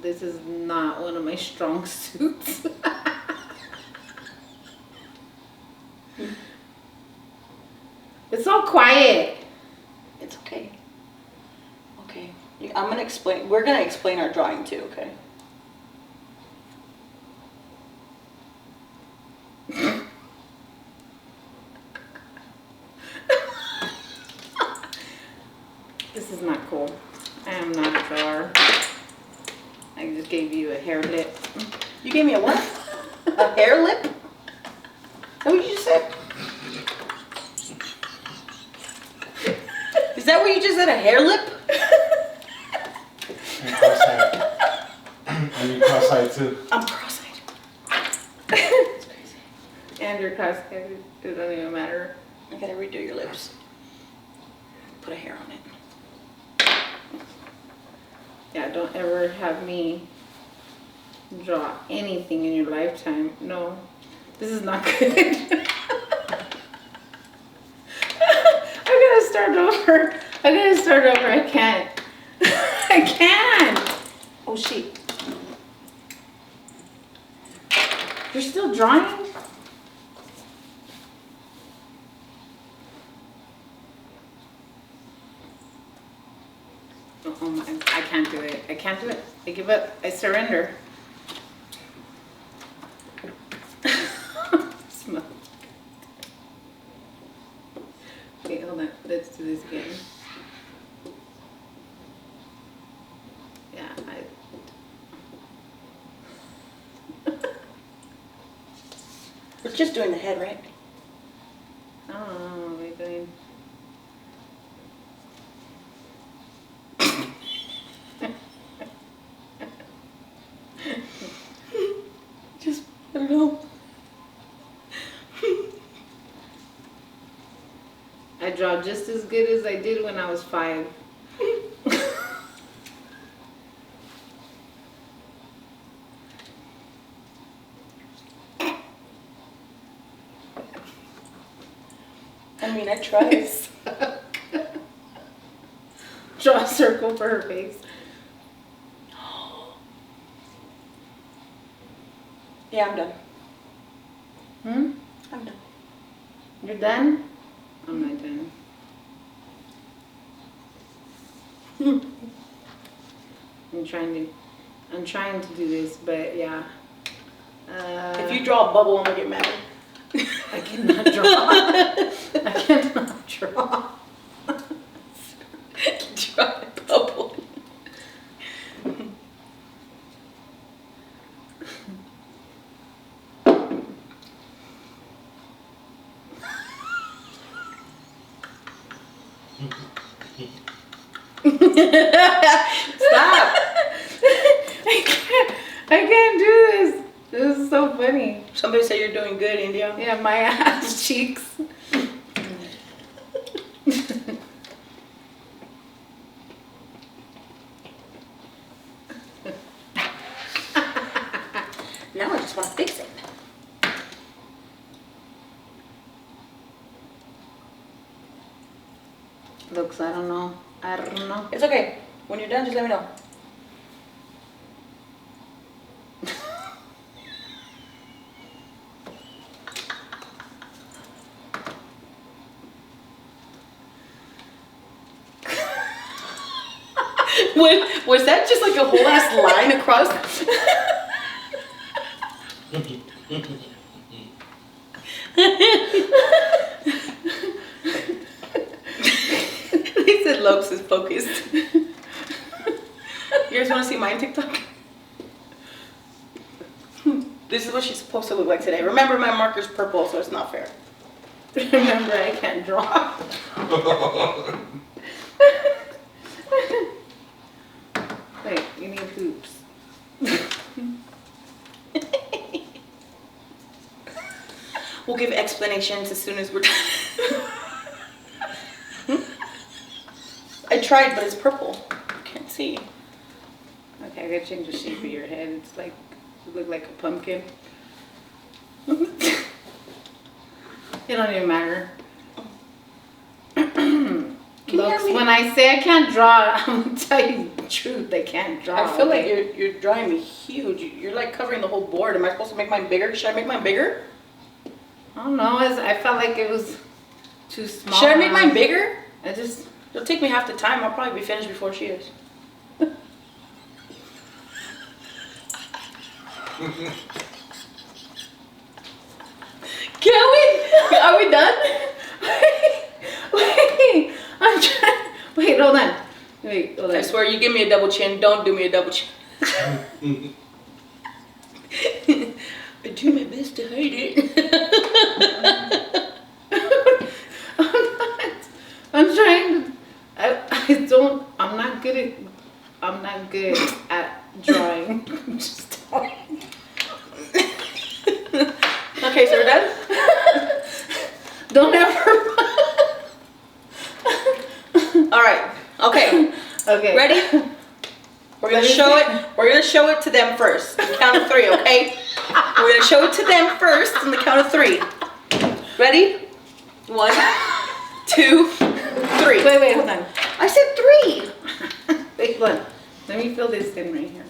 this is not one of my strong suits. It's so quiet. It's okay. Okay. I'm gonna explain. We're gonna explain our drawing too, okay? This is not cool. I am not a drawer. I just gave you a hair lip. You gave me a what? A hair lip? Is that what you just said? Is that what you just said? A hair lip? And cross-eyed. And you cross-eyed too. I'm cross-eyed. It's crazy. And your cross-eyed, it doesn't even matter. I gotta redo your lips. put a hair on it. Yeah, don't ever have me draw anything in your lifetime. No, this is not good. I gotta start over. I can't. I can't. Oh shit. You're still drawing? Oh my, I can't do it. I can't do it. I give up. I surrender. Smell. Okay, hold on. Let's do this again. Yeah, We're just doing the head, right? I don't know what we're doing. Just, I don't know. I draw just as good as I did when I was 5. I mean, I tried. Draw a circle for her face. Yeah, I'm done. Hmm? I'm done. You're done? I'm not done. I'm trying to do this, but yeah. If you draw a bubble, I'm gonna get mad. I cannot draw. I cannot draw. Draw a bubble. Stop. I can't do this. This is so funny. Somebody said you're doing good, India. Yeah, my ass cheeks. Now I just want to fix it. Looks, I don't know. It's okay. When you're done, just let me know. Was that just like a whole ass line across? They said Lopes is focused. You guys want to see my TikTok? This is what she's supposed to look like today. Remember, my marker's purple, so it's not fair. Remember, I can't draw. Wait, you need hoops. We'll give explanations as soon as we're done. I tried, but it's purple. I can't see. Okay, I gotta change the shape of your head. It's like, you look like a pumpkin. It don't even matter. Looks, when I say I can't draw, I'm gonna tell you the truth. I can't draw. I feel like you're drawing me huge. You're like covering the whole board. Am I supposed to make mine bigger? Should I make mine bigger? I don't know. I felt like it was too small. Should I make mine bigger? It'll take me half the time. I'll probably be finished before she is. Can we? Are we done? Wait, I'm trying. Wait, hold on. I swear, you give me a double chin. Don't do me a double chin. I do my best to hide it. I'm trying to. I'm not good at drawing. I'm just telling. Okay, so we're done? Don't ever. Okay. Okay. Ready? We're gonna show it. We're gonna show it to them first. On the count of 3, okay? We're gonna show it to them first on the count of 3. Ready? 1, 2, 3. Wait, hold on. I said 3. Wait, look. Let me fill this in right here.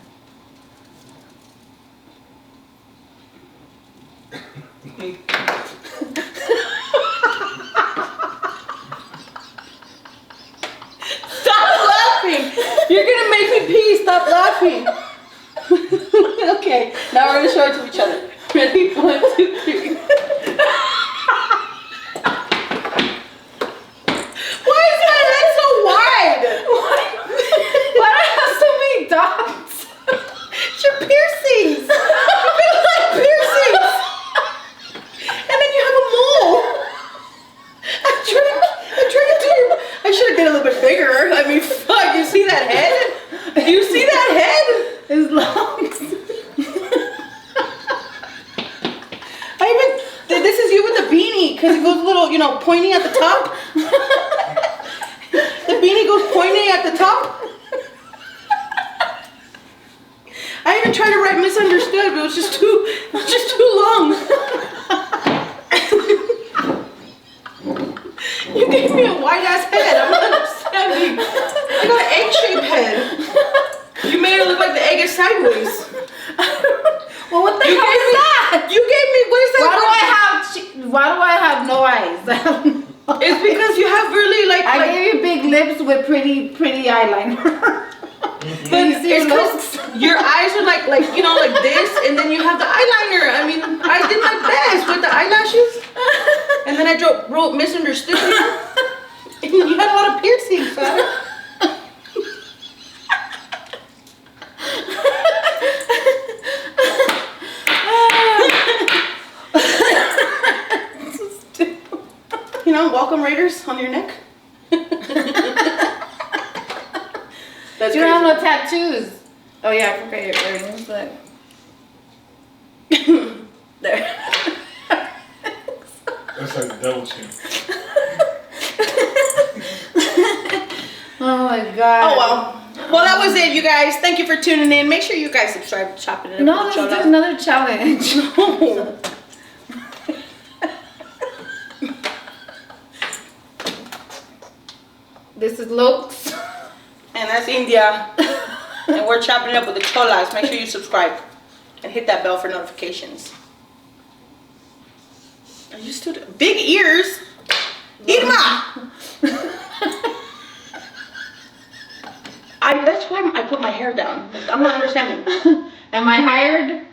Stop laughing! You're gonna make me pee. Stop laughing. Okay. Now we're gonna show it to each other. Ready? 1, 2, 3. Why is my head so wide? Why do I have so many dots? It's your piercings. You feel like piercings. And then you have a mole. I'm trying to do. I should have been a little bit bigger. I mean, fuck. You see that head? You see that head? It's long. This is you with the beanie, because it goes a little, pointy at the top. The beanie goes pointy at the top. I even tried to write misunderstood, but it was just too long. You gave me a white ass head. I'm not understanding. I got an egg-shaped head. You made it look like the egg is sideways. Well, what the hell is that? You gave me, what is that? Why do I have no eyes? It's because you have really I gave you big lips with pretty eyeliner. But it's because your eyes are like this, and then you have the eyeliner. I mean, I did my best with the eyelashes, and then I wrote misunderstood. And you had a lot of piercings, son. Welcome Raiders on your neck. That's you don't have no tattoos. Oh yeah, I forgot your earrings, but there. That's like a double chin. oh my god. Oh well, that was it, you guys. Thank you for tuning in. Make sure you guys subscribe to Chopping It Up. No, let's do another challenge. No. This is Lokes. And that's India. And we're chopping it up with the Cholas. Make sure you subscribe. And hit that bell for notifications. Are you still big ears? Irma! That's why I put my hair down. I'm not understanding. Am I hired?